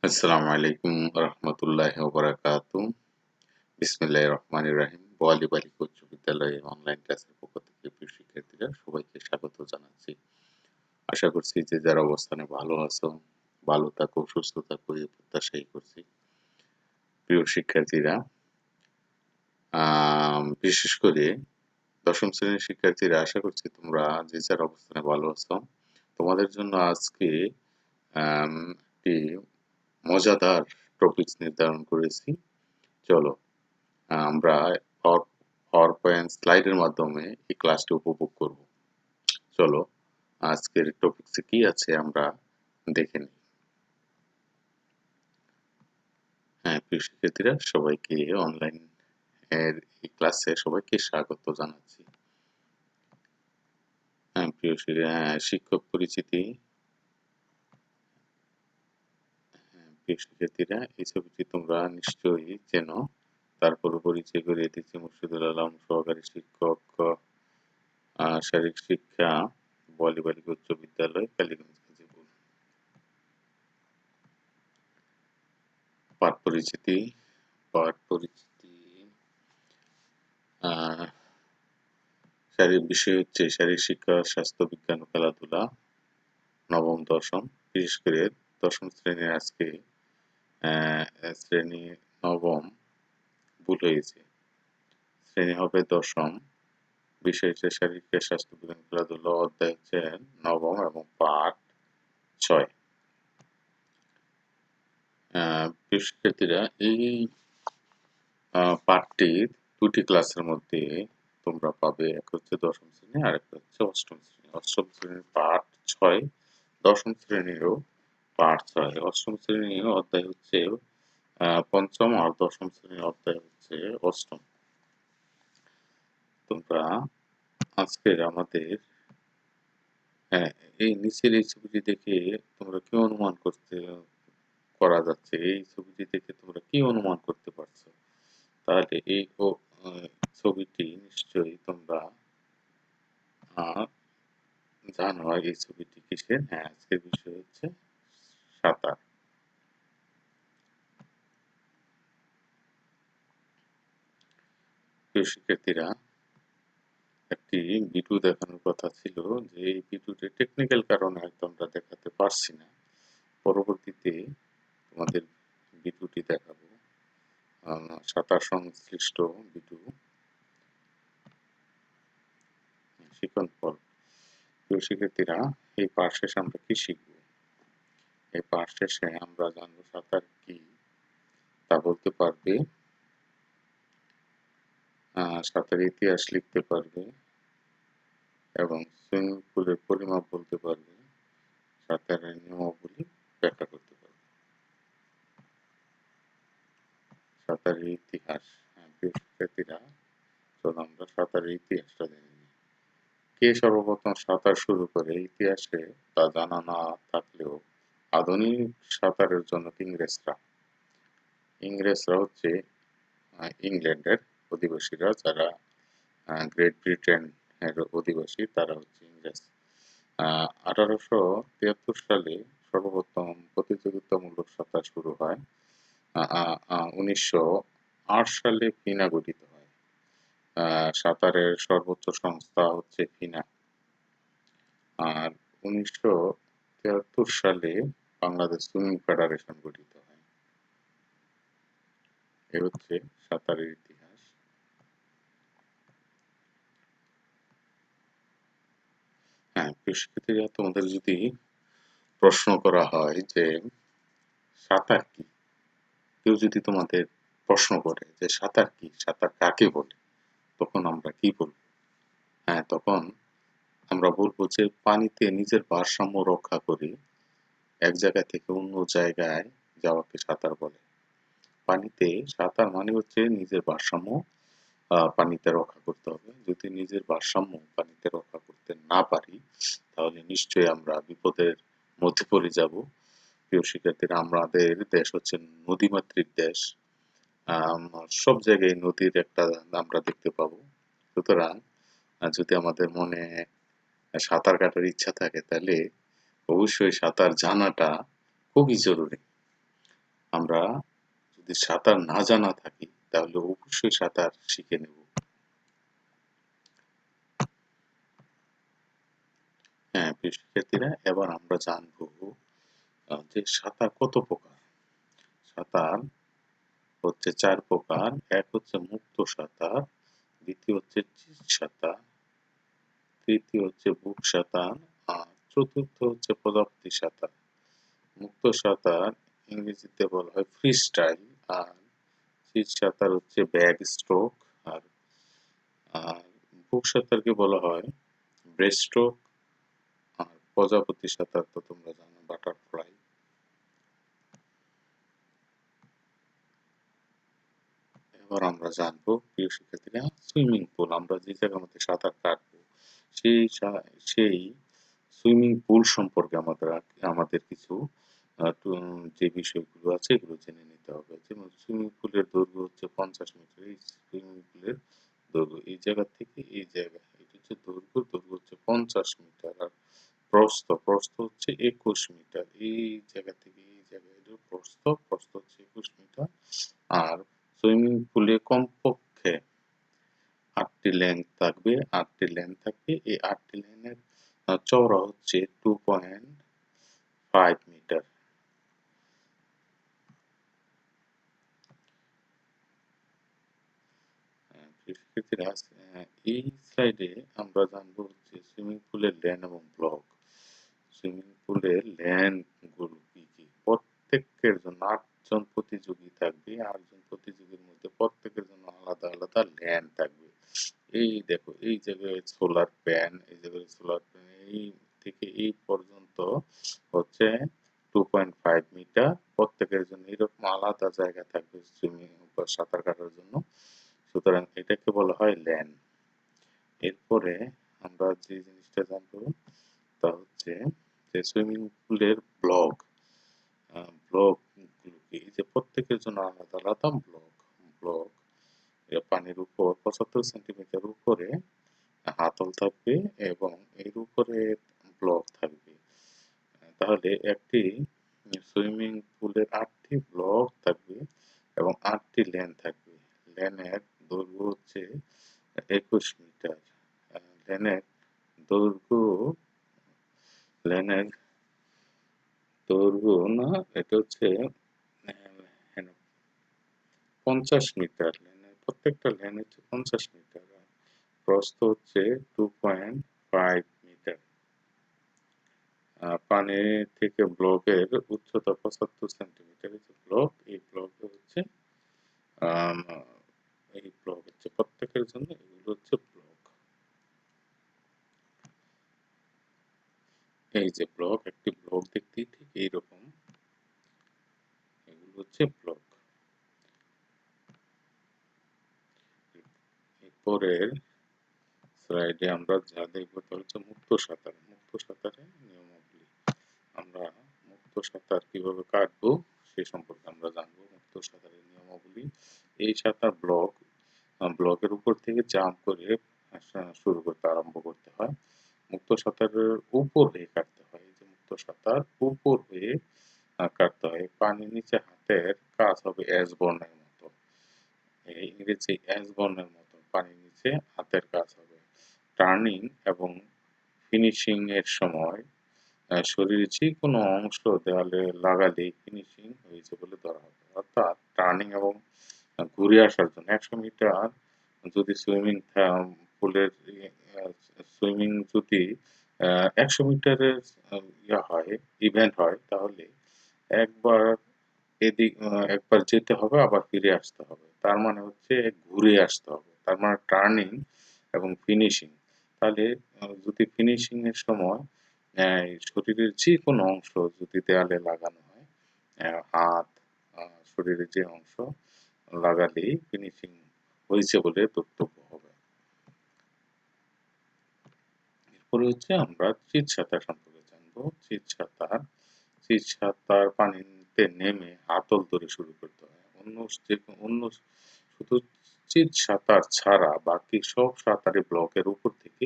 আসসালামু আলাইকুম রহমতুল্লাহি ওয়া বারাকাতু। বিসমিল্লাহির রহমানির রহিম। বোয়ালি বালিকা উচ্চ বিদ্যালয়ে অনলাইন ক্লাসের পক্ষ থেকে প্রিয় শিক্ষার্থীরা সবাইকে স্বাগত জানাচ্ছি। আশা করছি যে যার অবস্থানে ভালো আছো, ভালো থাকো, সুস্থ থাকো এই প্রত্যাশাই করছি। প্রিয় শিক্ষার্থীরা, বিশেষ করে দশম শ্রেণীর শিক্ষার্থীরা আশা করছি তোমরা যে যার অবস্থানে ভালো আছো। তোমাদের জন্য আজকে আম একটি মজাদার টপিকস নির্ধারণ করেছি। চলো আমরা পাওয়ার পয়েন্ট স্লাইডের মাধ্যমে এই ক্লাসটি উপভোগ করব। চলো আজকের টপিকসে কি আছে আমরা দেখে নিই। হ্যাঁ, প্রিয় শিক্ষার্থীরা সবাইকে অনলাইন এর এই ক্লাসে সবাইকে স্বাগত জানাচ্ছি। হ্যাঁ, শিক্ষক পরিচিতি। হ্যাঁ, প্রিয় শিক্ষার্থীরা এই ছবিটি তোমরা নিশ্চয়ই চেনো। তারপর পরিচয় করিয়ে দিচ্ছি মুর্শিদুল আলম, সহকারী শিক্ষক, শারীরিক শিক্ষা, বোয়ালি বালিকা উচ্চ বিদ্যালয়, কালীগঞ্জ, গাজীপুর। পাঠ পরিচিতি পাঠ পরিচিতি শারীরিক বিষয় হচ্ছে শারীরিক শিক্ষা, স্বাস্থ্য বিজ্ঞান ও খেলাধুলা, নবম দশম। বিশেষ করে দশম শ্রেণীর আজকে শ্রেণী নবম ভুল হয়েছে, শ্রেণী হবে দশম। বিষয় হচ্ছে শারীরিক শিক্ষা, স্বাস্থ্য বিজ্ঞান, খেলাধুলা, অধ্যায় হচ্ছে নবম এবং পাঠ ৬। প্রিয় শিক্ষার্থীরা, এই পাঠটির দুটি ক্লাসের মধ্যে তোমরা পাবে, এক হচ্ছে দশম শ্রেণী আর একটা হচ্ছে অষ্টম শ্রেণী। অষ্টম শ্রেণীর পাঠ ৬, দশম শ্রেণীরও পাঠ ৬। অষ্টম শ্রেণীর অধ্যায় হচ্ছে পঞ্চম আর দশম শ্রেণীর অধ্যায় হচ্ছে অষ্টম। তোমরা আজকের আমাদের হ্যাঁ, এই নিচের এই ছবিটি দেখে তোমরা কি অনুমান করা যাচ্ছে, এই ছবিটি দেখে তোমরা কি অনুমান করতে পারছো? তাহলে এই ছবিটি নিশ্চয়ই তোমরা জানো এই ছবিটি কিসের। হ্যাঁ, আজকের বিষয় হচ্ছে সাঁতার। প্রিয় শিক্ষার্থীরা, একটি ভিডিও দেখানোর কথা ছিল, যে এই ভিডিওটি টেকনিক্যাল কারণে হয়তো আমরা দেখাতে পারছি না। পরবর্তীতে তোমাদের ভিডিওটি দেখাবো, সাঁতার সংশ্লিষ্ট ভিডিও। শিখন ফল। প্রিয় শিক্ষার্থীরা, এই পাঠ শেষে আমরা কি শিখব? এই পাঠ শেষে আমরা জানবো সাঁতার কি তা বলতে পারবে, সাঁতারের ইতিহাস লিখতে পারবে এবং সুইমিং পুলের পরিমাপ বলতে পারবে, সাঁতারের নিয়মাবলী ব্যাখ্যা করতে পারবে। সাঁতারের ইতিহাস। হ্যাঁ, প্রিয় শিক্ষার্থীরা, চলো আমরা সাঁতারের ইতিহাসটা জেনে নিই। কে সর্বপ্রথম সাঁতার শুরু করে ইতিহাসে তা জানা না থাকলেও আধুনিক সাঁতারের জনক ইংরেজরা। ইংরেজরা হচ্ছে ইংল্যান্ডের অধিবাসীরা, যারা গ্রেট ব্রিটেন এর অধিবাসী, তারা হচ্ছে ইংরেজ। 1873 সালে সর্বপ্রথম প্রতিযোগিতামূলক সাঁতার শুরু হয়। 1908 সালে ফিনা গঠিত হয়। সাঁতারের সর্বোচ্চ সংস্থা হচ্ছে ফিনা। আর 1973 সালে বাংলাদেশ সুইমিং ফেডারেশন গঠিত হয়। এ হচ্ছে সাঁতারের ইতিহাস। হ্যাঁ, প্রিয় শিক্ষার্থীরা, তোমাদের যদি প্রশ্ন করা হয় যে সাঁতার কি, কেউ যদি তোমাদের প্রশ্ন করে যে সাঁতার কি, সাঁতার কাকে বলে, তখন আমরা কি বলবো? হ্যাঁ, তখন আমরা বলবো যে পানিতে নিজের ভারসাম্য রক্ষা করে এক জায়গা থেকে অন্য জায়গায় যাওয়াকে সাঁতার বলে। পানিতে সাঁতার মানে হচ্ছে নিজের ভারসাম্য পানিতে রক্ষা করতে হবে। যদি নিজের ভারসাম্য পানিতে রক্ষা করতে না পারি, তাহলে নিশ্চয়ই আমরা বিপদের মধ্যে পড়ে যাব। প্রিয় শিক্ষার্থীরা, আমাদের দেশ হচ্ছে নদীমাতৃক দেশ। সব জায়গায় নদীর একটা আমরা দেখতে পাবো। সুতরাং যদি আমাদের মনে সাঁতার কাটার ইচ্ছা থাকে, তাহলে অবশ্যই সাঁতার জানাটা খুবই জরুরি। আমরা যদি সাঁতার না জানা থাকি তাহলে অবশ্যই সাঁতার শিখে নেব। হ্যাঁ, প্রিয় শিক্ষার্থীরা, এবার আমরা জানবো যে সাঁতার কত প্রকার। সাঁতার হচ্ছে 4 প্রকার। এক হচ্ছে মুক্ত সাঁতার, দ্বিতীয় হচ্ছে চিৎ সাঁতার, তৃতীয় হচ্ছে বুক সাঁতার, আর চতুর্থ হচ্ছে পদাপ্তি সাঁতার। মুক্ত সাঁতার ইংরেজিতে বলা হয় ফ্রি স্টাইল, আর চিৎ সাঁতার হচ্ছে ব্যাক স্ট্রোক, আর আর বুক সাঁতারকে বলা হয় ব্রেস্ট স্ট্রোক, আর প্রজাপতি সাঁতার তো তোমরা জানো, বাটারফ্লাই। এবার আমরা জানবো প্রিয় শিক্ষার্থীরা, সুইমিং পুল, আমরা যে জায়গার মধ্যে সাঁতার কাটবো সেই সুইমিং পুল সম্পর্কে আমাদের কিছু যে বিষয়গুলো আছে এগুলো জেনে নিতে হবে। যেমন সুইমিং পুলের দৈর্ঘ্য হচ্ছে 50 মিটার। এই সুইমিং পুলের দৈর্ঘ্য এই জায়গা থেকে এই জায়গা, এটা হচ্ছে দৈর্ঘ্য হচ্ছে 50 মিটার। আর প্রস্থ হচ্ছে 21 মিটার। এই জায়গা থেকে এই জায়গায় এটা প্রস্থ হচ্ছে 21 মিটার। আর সুইমিং পুলে কমপক্ষে 8টি লেন থাকবে। এই 8টি লেনের চওড়া হচ্ছে 2.5 মিটার। শিক্ষার্থীরা, এই স্লাইডে আমরা জানবো হচ্ছে সুইমিং পুলের লেন এবং ব্লক। সুইমিং পুলের লেন গুলো কি কি? প্রত্যেকের জন্য 8জন প্রতিযোগী থাকবে। 8জন প্রতিযোগীর মধ্যে প্রত্যেকের জন্য আলাদা আলাদা লেন থাকবে। এই দেখো, এই জায়গায় সোলার প্যান, এই জায়গায় সোলার প্যান, এই থেকে এই পর্যন্ত হচ্ছে 2.5 মিটার। প্রত্যেকের জন্য এরকম আলাদা জায়গা থাকবে সুইমিং বা সাঁতার কাটার জন্য। সুতরাং এটাকে বলা হয় ল্যান। এরপরে আমরা যে জিনিসটা জানবো তা হচ্ছে যে সুইমিং পুলের ব্লক। ব্লক গুলো কি? এই যে প্রত্যেকের জন্য আলাদা আলাদা ব্লক পানির উপর 75 সেন্টিমিটার উপরে হাতল থাকবে এবং এর উপরে ব্লক থাকবে। তাহলে একটি সুইমিং পুলের 8টি ব্লক থাকবে এবং 8টি লেন থাকবে। লেনের দৈর্ঘ্য হচ্ছে 21 মিটার। লেনের দৈর্ঘ্য লেনের দৈর্ঘ্য না, এটা হচ্ছে 50 মিটার। প্রত্যেকটা লেন হচ্ছে 50 মিটার। প্রস্থ হচ্ছে 2.5 মিটার। পানি থেকে ব্লকের উচ্চতা 75 সেন্টিমিটার। এই ব্লকে হচ্ছে আম, এই ব্লক হচ্ছে প্রত্যেকের জন্য, এগুলো হচ্ছে ব্লক। এই যে ব্লক, একটি ব্লক দেখতে ঠিক এইরকম, এগুলো হচ্ছে ব্লক। পরের স্লাইডে আমরা যা দেখবো তা হচ্ছে মুক্ত সাঁতার। মুক্ত সাঁতারের নিয়মাবলী। আমরা মুক্ত সাঁতার কিভাবে কাটবো সে সম্পর্কে আমরা জানবো। মুক্ত সাঁতারের নিয়মাবলী: এই সাঁতার ব্লকের উপর থেকে জাম্প করে আরম্ভ করতে হয়। মুক্ত সাঁতারের উপর হয়ে কাটতে হয়। এই যে মুক্ত সাঁতার উপর হয়ে কাটতে হয়। পানির নিচে হাতের কাজ হবে এস বর্ণের মতো। ইংরেজি এস বর্ণের মতো পানির নিচে হাতের কাজ হবে। টার্নিং এবং ফিনিশিং এর সময় শরীরের যে কোনো অংশ দেওয়ালে লাগালেই ফিনিশিং হয়েছে বলে ধরা হবে। অর্থাৎ টার্নিং এবং ঘুরে আসার জন্য 100 মিটার যদি পুলের সুইমিং যদি 100 মিটারের ইভেন্ট হয়, তাহলে একবার একবার যেতে হবে, আবার ফিরে আসতে হবে। তার মানে হচ্ছে ঘুরে আসতে হবে। তার মানে টার্নিং এবং ফিনিশিং। তাহলে যদি ফিনিশিং এর সময় শরীরের যে কোনো অংশ যদি দেয়ালে লাগানো হয়, হাত, শরীরের যে অংশ লাগালেই ফিনিশিং হয়েছে বলে ধর্তব্য হবে। এরপরে হচ্ছে আমরা চিৎ সাঁতার সম্পর্কে জানবো। চিৎ সাঁতার পানিতে নেমে হাতল ধরে শুরু করতে হয়। অন্য শুধু চিৎ সাঁতার ছাড়া বাকি সব সাঁতারই ব্লকের উপর থেকে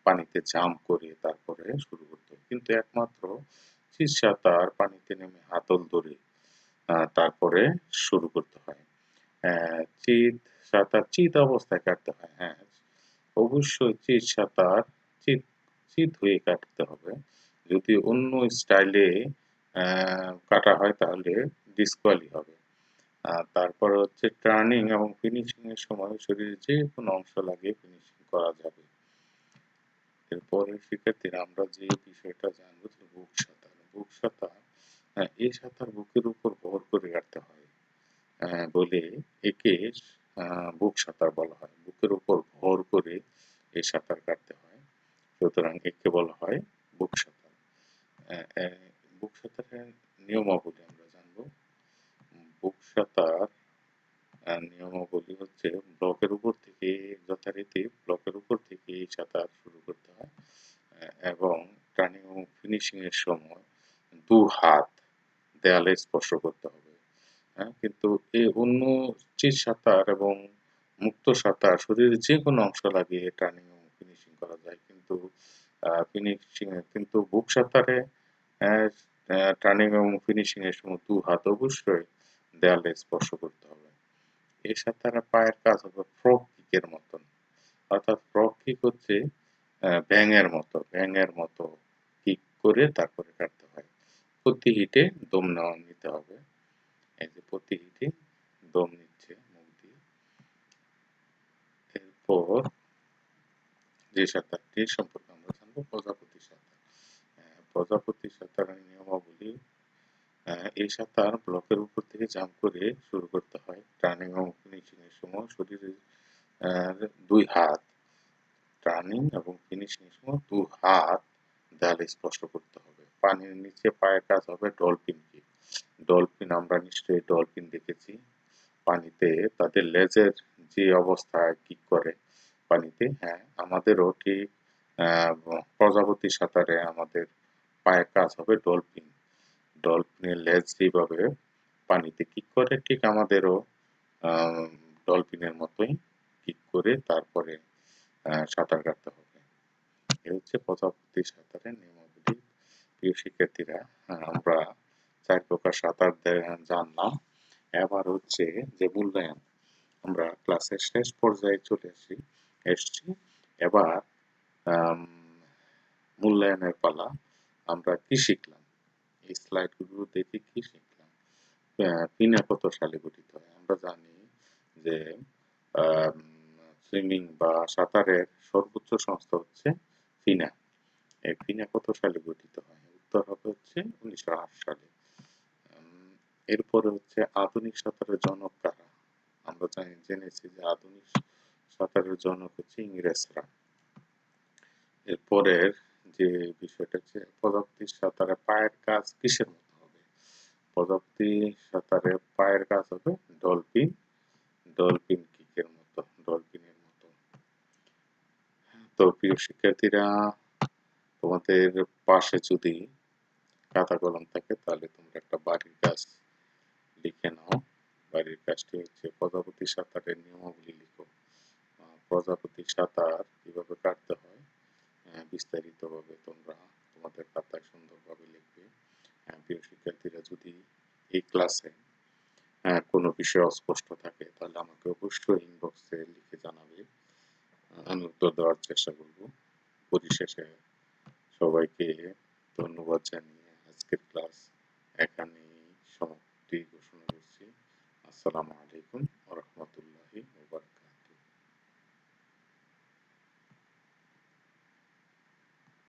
পানিতে জাম্প করে তারপরে শুরু করতে হয়। কিন্তু একমাত্র চিৎ সাঁতার পানিতে নেমে হাতল ধরে তারপরে শুরু করতে হয়। চিত সাঁতার চিত অবস্থায় কাটতে হয়। হ্যাঁ, অবশ্যই চিত চিত হয়ে কাটতে হবে। যদি অন্য স্টাইলে কাটা হয় তাহলে ডিসকোয়ালি হবে। তারপর হচ্ছে টার্নিং এবং ফিনিশিং এর সময় শরীরের যে কোনো অংশ লাগিয়ে ফিনিশিং করা যাবে। এরপরে শিক্ষার্থীরা আমরা যে বিষয়টা জানবো যে বুক সাঁতার। বুক সাঁতার এই সাঁতার বুকের উপর ভর করে কাটতে হয় বলে একে বুক সাঁতার বলা হয়। বুকের উপর ভর করে এই সাঁতার কাটতে হয়। সুতরাং একে বলা হয় বুক সাঁতার। আহ, আহ, বুক সাঁতারের নিয়মাবলী আমরা জানবো। বুক সাঁতার নিয়মাবলী হচ্ছে ব্লকের উপর থেকে যথারীতি ব্লকের উপর থেকে এই সাঁতার শুরু করতে হয় এবং টার্নিং এবং ফিনিশিং এর সময় দু হাত দেয়ালে স্পর্শ করতে হবে। কিন্তু এই অন্য চিত সাঁতার এবং মুক্ত সাঁতার শরীরের যে কোনো অংশ লাগিয়ে টার্নিং এবং ফিনিশিং করা যায়, কিন্তু বুক সাঁতারে টার্নিং এবং ফিনিশিং এর সময় দু হাত অবশ্যই দেয়ালে স্পর্শ করতে হবে। এই সাঁতারে পায়ের কাজ হবে ফ্রগ কিকের মতন, অর্থাৎ ফ্রগ কিক হচ্ছে ব্যাঙের মতো কিক করে তারপরে কাটতে হয়। প্রতি হিটে দম নিতে হবে। এই যে প্রতি হিটে দম নিচ্ছে মুখ দিয়ে। এরপর যে সাঁতারটি সম্পর্কে আমরা জানবো প্রজাপতি সাঁতার। প্রজাপতি সাঁতারের নিয়মাবলী এই সাঁতার ব্লকের উপর থেকে জাম্প করে শুরু করতে হয়। টার্নিং এবং ফিনিশিং এর সময় শরীরের দুই হাত টার্নিং এবং ফিনিশিং এর সময় দু হাত দেয়ালে স্পর্শ করতে হবে। পানির নিচে পায়ের কাজ হবে ডলফিন কিক। ডলফিন আমরা নিশ্চয়ই ডলফিন দেখেছি পানিতে, তাদের লেজের যে অবস্থায় কিক করে পানিতে, হ্যাঁ আমাদেরও ঠিক প্রজাপতি সাঁতারে আমাদের পায়ের কাজ হবে ডলফিন। ডলফিনের লেজ যেভাবে পানিতে কিক করে ঠিক আমাদেরও আহ, ডলফিনের মতোই কিক করে তারপরে সাঁতার কাটতে হবে। এ হচ্ছে প্রজাপতি সাঁতারের নিয়মাবলী। প্রিয় শিক্ষার্থীরা, আমরা ৪ প্রকার সাঁতার জানলাম। এবার হচ্ছে যে মূল্যায়ন। আমরা ক্লাসের শেষ পর্যায়ে চলে এসছি। এবার আম, মূল্যায়নের পালা। আমরা কি শিখলাম? এই স্লাইডগুলো দেখে কি শিখলাম? ফিনা কত সালে গঠিত হয়? আমরা জানি যে সুইমিং বা সাঁতারের সর্বোচ্চ সংস্থা হচ্ছে ফিনা। এই ফিনা কত সালে গঠিত হয়? উত্তর হবে হচ্ছে 1908 সালে। এরপরে হচ্ছে আধুনিক সাঁতারের জনক কারা? আমরা জেনেছি যে আধুনিক সাঁতারের জনক হচ্ছে ইংরেজরা। এরপরের যে বিষয়টা হচ্ছে প্রজাপতি সাঁতারে পায়ের কাজ কিসের মতো হবে? প্রজাপতি সাঁতারে পায়ের কাজ হবে ডলফিন ডলফিন কিকের মতো, ডলফিনের মতো। তো প্রিয় শিক্ষার্থীরা, তোমাদের পাশে যদি খাতা কলম থাকে তাহলে তোমরা একটা বাড়ির কাজ লিখে নাও। বাড়ির কাজটি হচ্ছে প্রজাপতি সাঁতারের নিয়মাবলী লিখো। প্রজাপতি সাঁতার কিভাবে কাটতে হয় বিস্তারিতভাবে তোমরা তোমাদের খাতায় সুন্দরভাবে লিখবে। প্রিয় শিক্ষার্থীরা, যদি এই ক্লাসে কোনো বিষয় অস্পষ্ট থাকে তাহলে আমাকে অবশ্যই ইনবক্সে লিখে জানাবে। আমি উত্তর দেওয়ার চেষ্টা করব। পরিশেষে সবাইকে ধন্যবাদ জানিয়ে আজকের ক্লাস এখানেই সমাপ্তি ঘোষণা করছি। আসসালামু আলাইকুম।